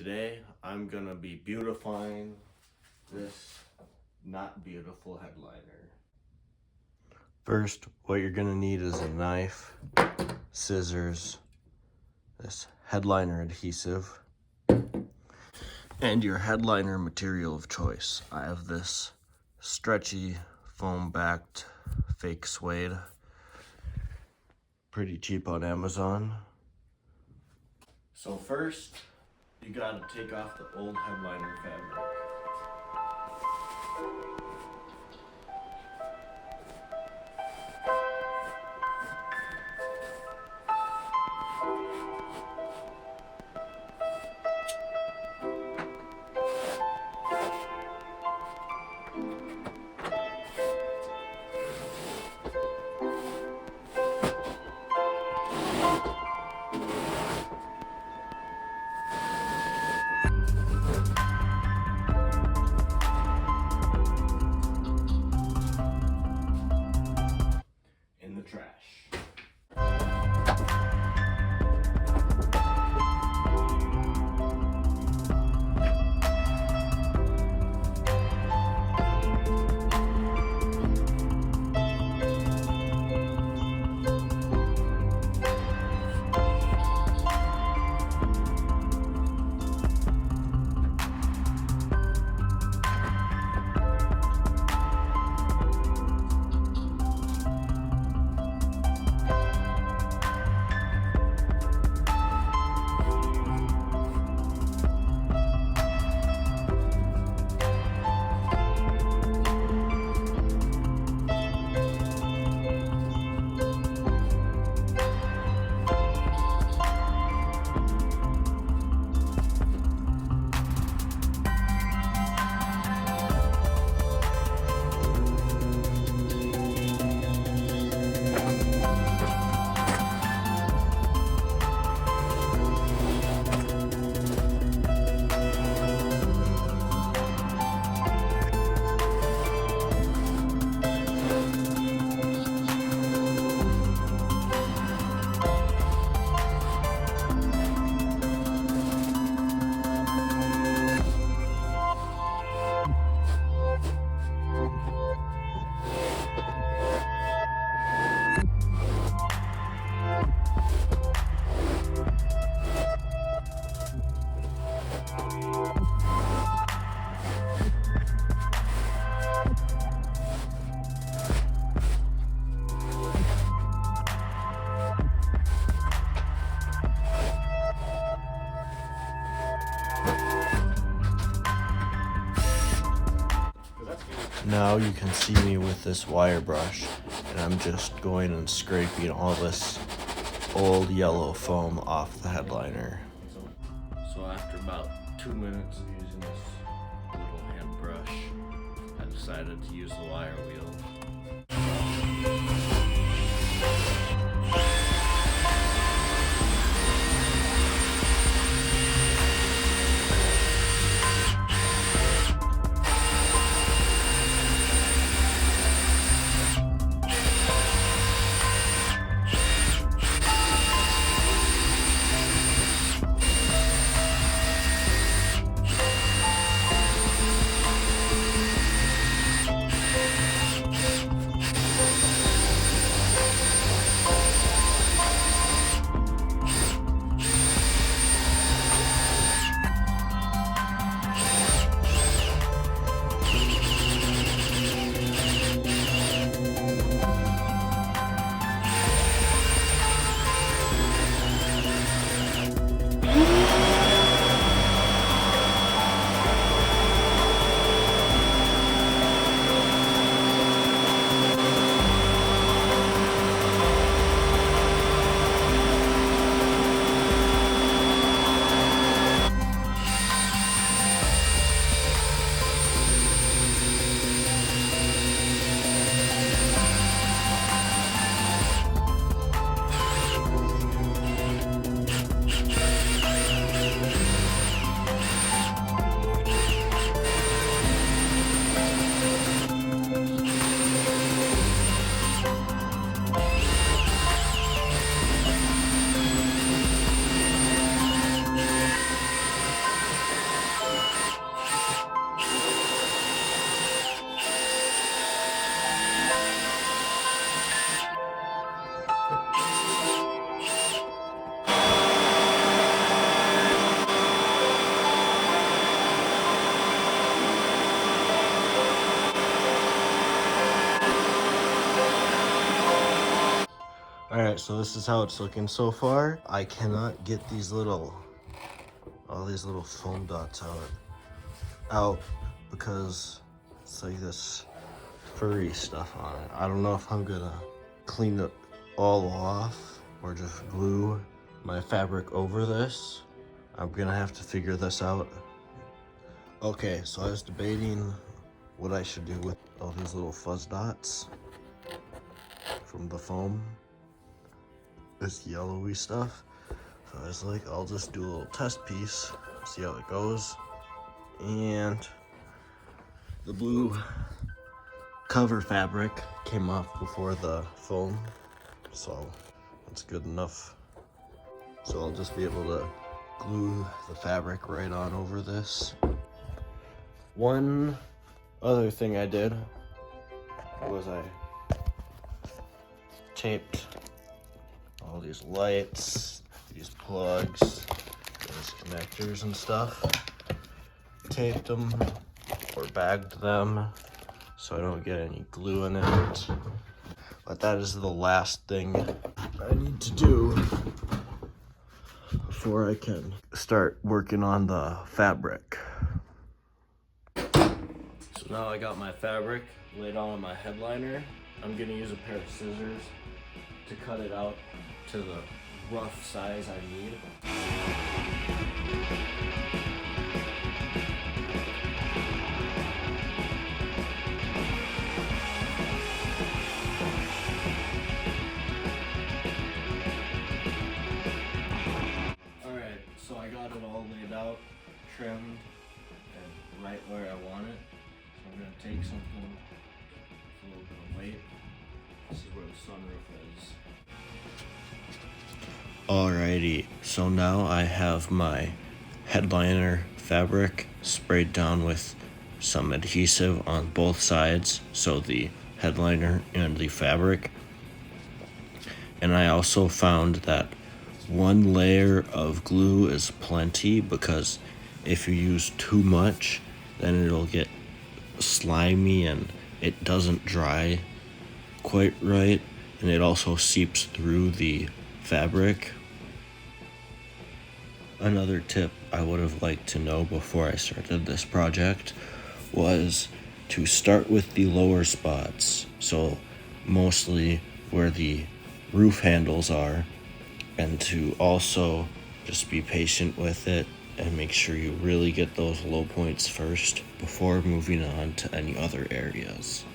Today I'm gonna be beautifying this not beautiful headliner. First, what you're gonna need is a knife, scissors, this headliner adhesive, and your headliner material of choice. I have this stretchy foam-backed fake suede, pretty cheap on Amazon. So first, you gotta take off the old headliner fabric. Now you can see me with this wire brush, and I'm just going and scraping all this old yellow foam off the headliner. So after about 2 minutes of using this little hand brush, I decided to use the wire wheel. so this is how it's looking so far. I cannot get these all these little foam dots out because it's like this furry stuff on it. I don't know if I'm gonna clean it all off or just glue my fabric over this. I'm gonna have to figure this out. Okay, so I was debating what I should do with all these little fuzz dots from the foam, this yellowy stuff. So I was like, I'll just do a little test piece, see how it goes. And the blue cover fabric came off before the foam, so that's good enough. So I'll just be able to glue the fabric right on over this. One other thing I did was I taped all these lights, these plugs, these connectors and stuff. Taped them or bagged them so I don't get any glue in it. But that is the last thing I need to do before I can start working on the fabric. So now I got my fabric laid on my headliner. I'm gonna use a pair of scissors to cut it out to the rough size I need. Alright, so I got it all laid out, trimmed, and right where I want it. So I'm gonna take something with a little bit of weight. This is where the sunroof is. Alrighty, so now I have my headliner fabric sprayed down with some adhesive on both sides, so the headliner and the fabric. And I also found that one layer of glue is plenty, because if you use too much, then it'll get slimy and it doesn't dry quite right, and it also seeps through the fabric. Another tip I would have liked to know before I started this project was to start with the lower spots, so mostly where the roof handles are, and to also just be patient with it and make sure you really get those low points first before moving on to any other areas.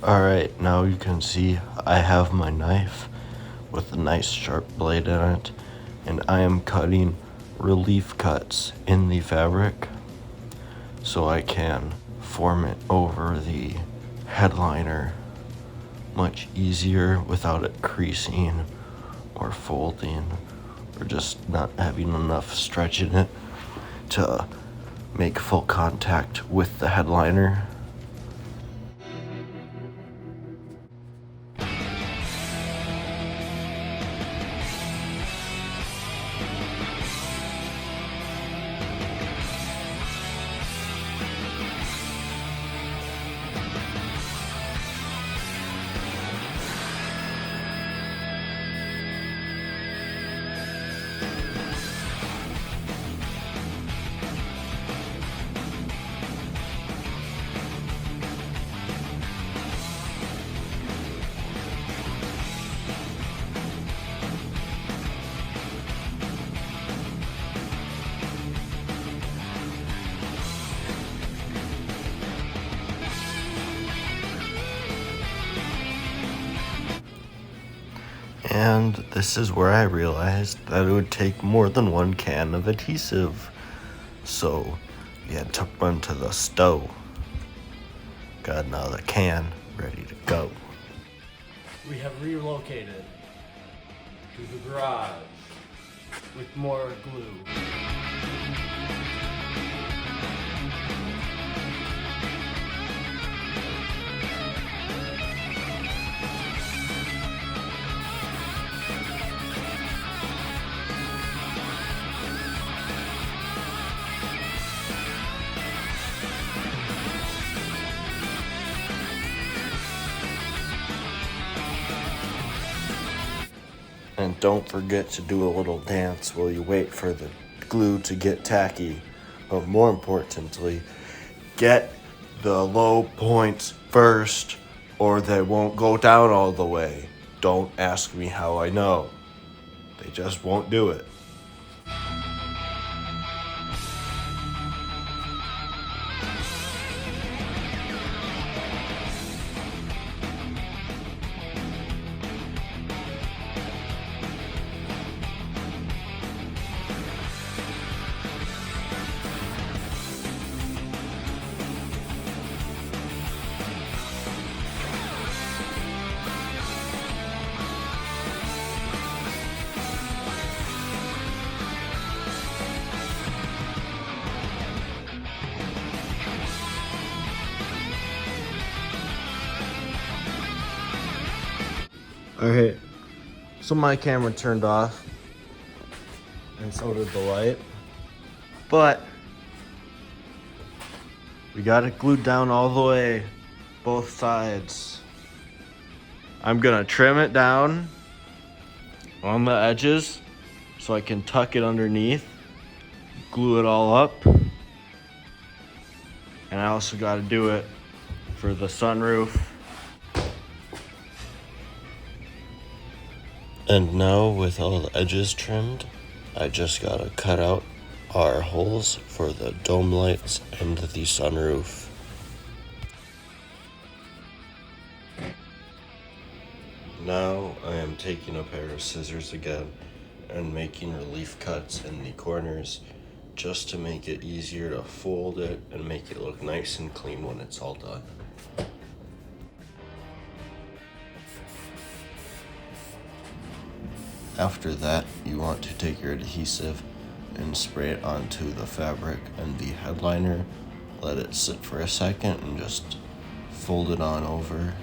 Alright, now you can see I have my knife with a nice sharp blade in it, and I am cutting relief cuts in the fabric so I can form it over the headliner much easier without it creasing or folding or just not having enough stretch in it to make full contact with the headliner. And this is where I realized that it would take more than one can of adhesive. So yeah, took one to the stove. Got another can ready to go. We have relocated to the garage with more glue. And don't forget to do a little dance while you wait for the glue to get tacky. But more importantly, get the low points first or they won't go down all the way. Don't ask me how I know. They just won't do it. Alright, so my camera turned off, and so did the light, but we got it glued down all the way, both sides. I'm gonna trim it down on the edges so I can tuck it underneath, glue it all up, and I also gotta do it for the sunroof. And now with all the edges trimmed, I just gotta cut out our holes for the dome lights and the sunroof. Now I am taking a pair of scissors again and making relief cuts in the corners just to make it easier to fold it and make it look nice and clean when it's all done. After that, you want to take your adhesive and spray it onto the fabric and the headliner. Let it sit for a second and just fold it on over.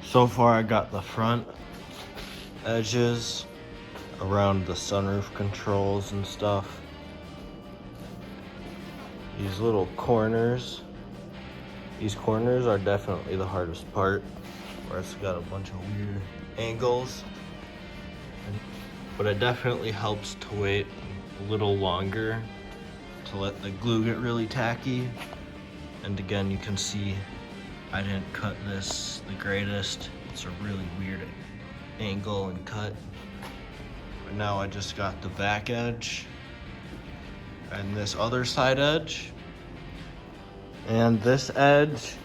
So far I got the front edges around the sunroof controls and stuff. These little corners, these corners are definitely the hardest part, where it's got a bunch of weird angles. But it definitely helps to wait a little longer to let the glue get really tacky. And again, you can see I didn't cut this the greatest. It's a really weird angle and cut. But now I just got the back edge and this other side edge and this edge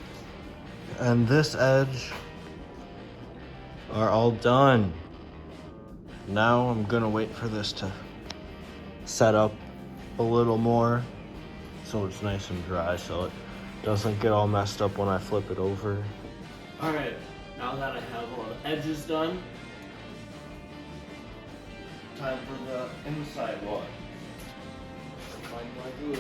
and this edge are all done. Now I'm gonna wait for this to set up a little more so it's nice and dry so it doesn't get all messed up when I flip it over. All right, now that I have all the edges done, time for the inside one. Find my glue.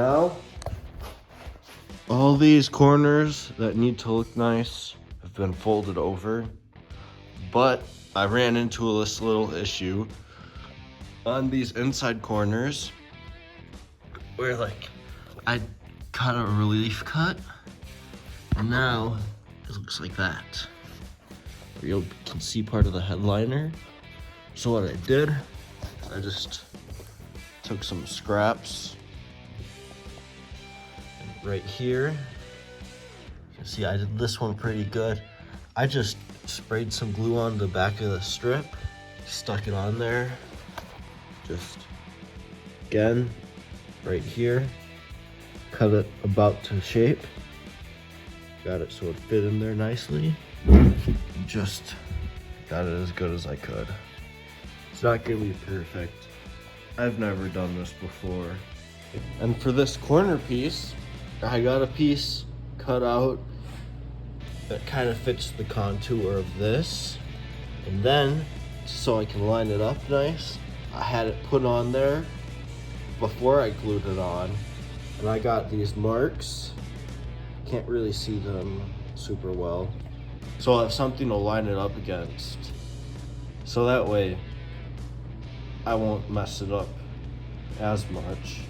now, all these corners that need to look nice have been folded over, but I ran into this little issue on these inside corners where like I cut a relief cut and now it looks like that. You can see part of the headliner. So what I did, I just took some scraps and right here. You can see I did this one pretty good. I just sprayed some glue on the back of the strip, stuck it on there. Just again, right here, cut it about to shape. Got it so it fit in there nicely. Just got it as good as I could. It's not gonna be perfect. I've never done this before. And for this corner piece, I got a piece cut out that kind of fits the contour of this. And then, so I can line it up nice, I had it put on there before I glued it on. And I got these marks. Can't really see them super well. So I'll have something to line it up against. So that way, I won't mess it up as much.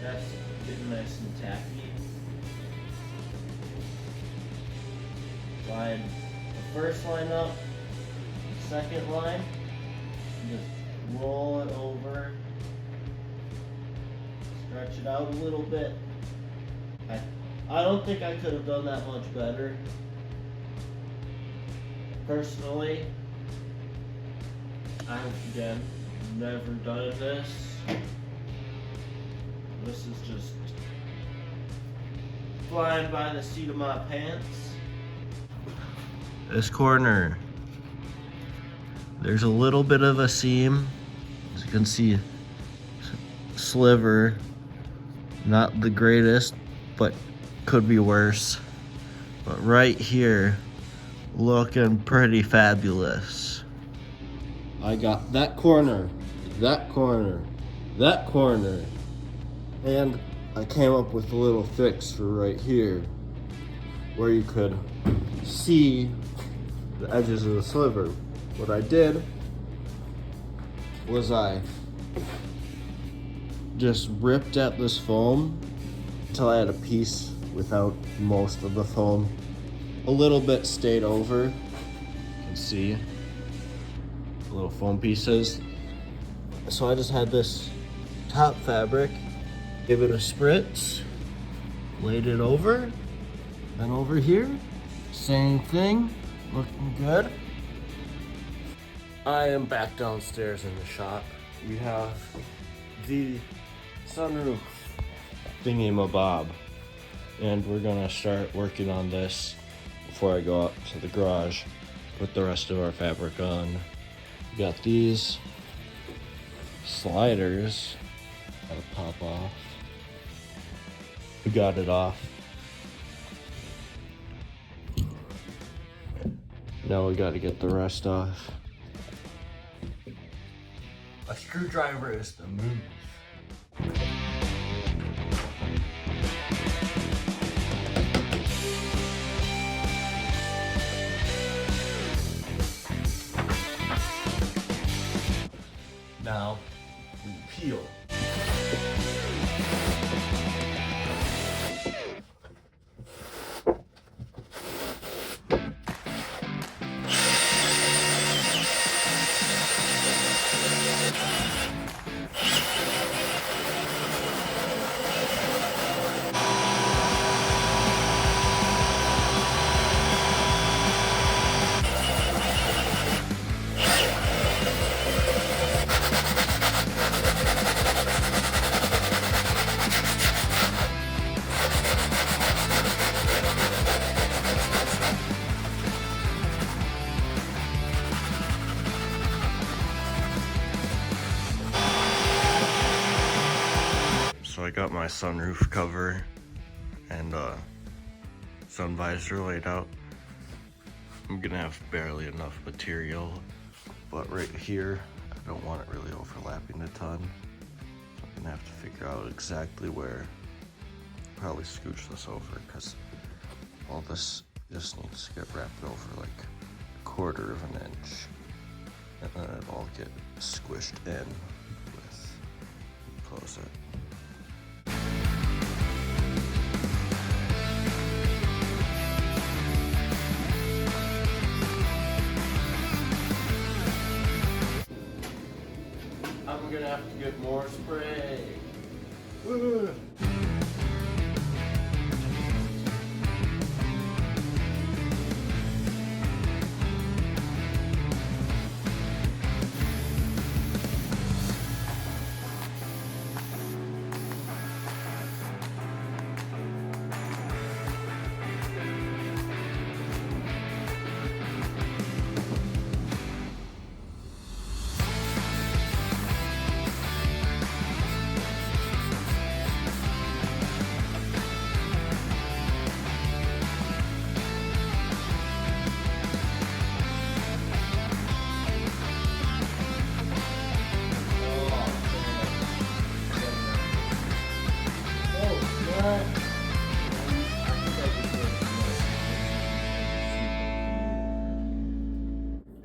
That's getting nice and tacky. Line the first line up, the second line, just roll it over, stretch it out a little bit. I don't think I could have done that much better. Personally, I've again never done this. This is just flying by the seat of my pants. This corner, there's a little bit of a seam. As you can see, sliver, not the greatest, but could be worse. But right here, looking pretty fabulous. I got that corner, that corner, that corner, and I came up with a little fix for right here where you could see the edges of the sliver. What I did was I just ripped at this foam until I had a piece without most of the foam. A little bit stayed over. You can see the little foam pieces. So I just had this top fabric, gave it a spritz, laid it over, then over here, same thing, looking good. I am back downstairs in the shop. We have the sunroof thingy-mabob, and we're gonna start working on this before I go up to the garage, put the rest of our fabric on. We got these sliders, gotta pop off. We got it off. Now we gotta get the rest off. A screwdriver is the move. Now we peel. So I got my sunroof cover and sun visor laid out. I'm gonna have barely enough material, but right here I don't want it really overlapping a ton. So I'm gonna have to figure out exactly where. Probably scooch this over because all this just needs to get wrapped over like a 1/4 of an inch. And then it'll all get squished in with, close it. I'm gonna have to get more spray. Woo.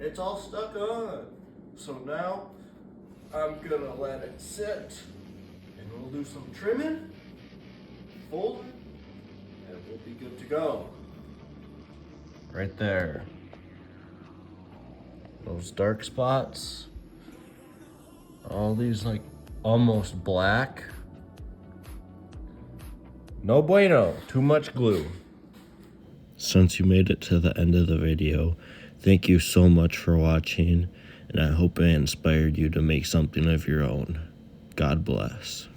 It's all stuck on. So now I'm gonna let it sit and we'll do some trimming, fold it, and we'll be good to go. Right there. Those dark spots. All these like almost black. No bueno, too much glue. Since you made it to the end of the video, thank you so much for watching, and I hope I inspired you to make something of your own. God bless.